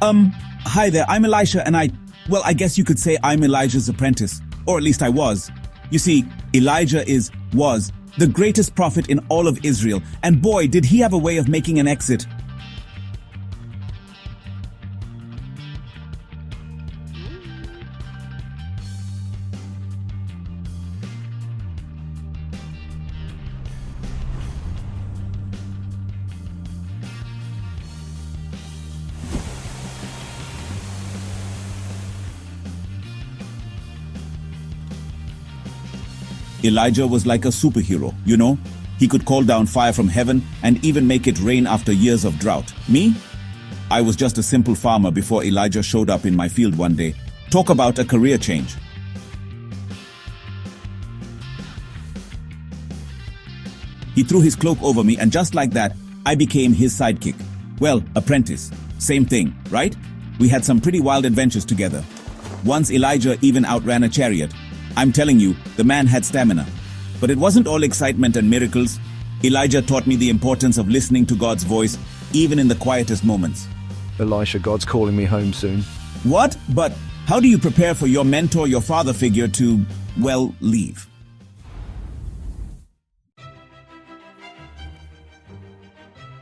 Hi there, I'm Elisha and I guess you could say I'm Elijah's apprentice. Or at least I was. You see, Elijah was the greatest prophet in all of Israel, and boy, did he have a way of making an exit. Elijah was like a superhero, you know? He could call down fire from heaven and even make it rain after years of drought. Me? I was just a simple farmer before Elijah showed up in my field one day. Talk about a career change. He threw his cloak over me, and just like that, I became his sidekick. Well, apprentice. Same thing, right? We had some pretty wild adventures together. Once Elijah even outran a chariot. I'm telling you, the man had stamina. But it wasn't all excitement and miracles. Elijah taught me the importance of listening to God's voice, even in the quietest moments. Elisha, God's calling me home soon. What? But how do you prepare for your mentor, your father figure to, well, leave?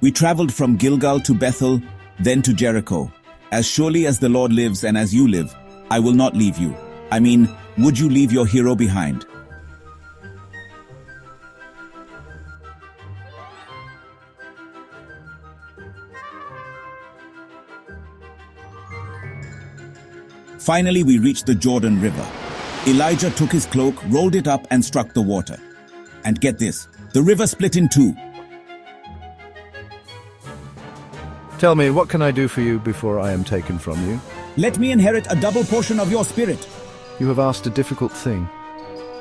We traveled from Gilgal to Bethel, then to Jericho. As surely as the Lord lives and as you live, I will not leave you. I mean, would you leave your hero behind? Finally, we reached the Jordan River. Elijah took his cloak, rolled it up, and struck the water. And get this, the river split in two. Tell me, what can I do for you before I am taken from you? Let me inherit a double portion of your spirit. You have asked a difficult thing.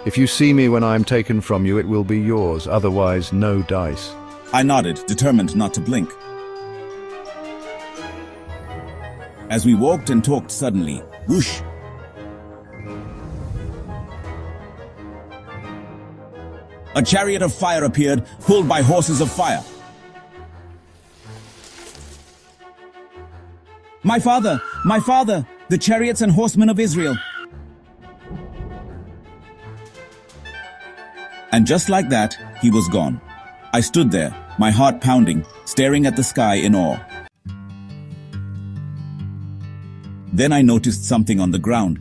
If you see me when I am taken from you, it will be yours, otherwise no dice. I nodded, determined not to blink. As we walked and talked, suddenly, whoosh! A chariot of fire appeared, pulled by horses of fire. My father! My father! The chariots and horsemen of Israel! And just like that, he was gone. I stood there, my heart pounding, staring at the sky in awe. Then I noticed something on the ground.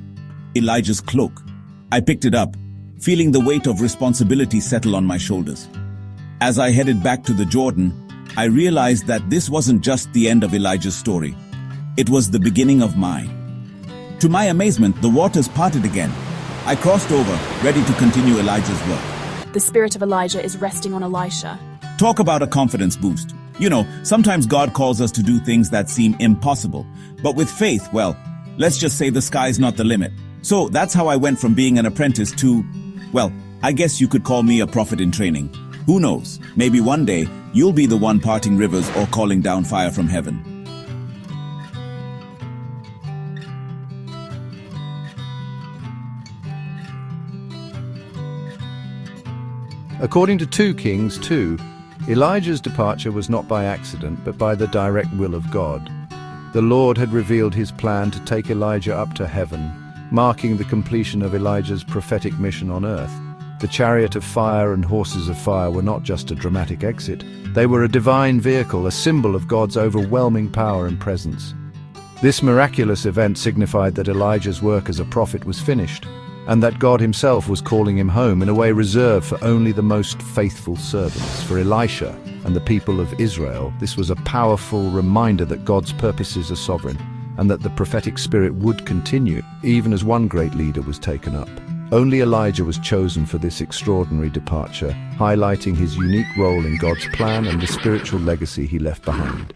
Elijah's cloak. I picked it up, feeling the weight of responsibility settle on my shoulders. As I headed back to the Jordan, I realized that this wasn't just the end of Elijah's story. It was the beginning of mine. To my amazement, the waters parted again. I crossed over, ready to continue Elijah's work. The spirit of Elijah is resting on Elisha. Talk about a confidence boost. You know, sometimes God calls us to do things that seem impossible. But with faith, well, let's just say the sky's not the limit. So that's how I went from being an apprentice to, well, I guess you could call me a prophet in training. Who knows? Maybe one day you'll be the one parting rivers or calling down fire from heaven. According to 2 Kings 2, Elijah's departure was not by accident, but by the direct will of God. The Lord had revealed his plan to take Elijah up to heaven, marking the completion of Elijah's prophetic mission on earth. The chariot of fire and horses of fire were not just a dramatic exit. They were a divine vehicle, a symbol of God's overwhelming power and presence. This miraculous event signified that Elijah's work as a prophet was finished, and that God himself was calling him home in a way reserved for only the most faithful servants. For Elisha and the people of Israel, this was a powerful reminder that God's purposes are sovereign, and that the prophetic spirit would continue, even as one great leader was taken up. Only Elijah was chosen for this extraordinary departure, highlighting his unique role in God's plan and the spiritual legacy he left behind.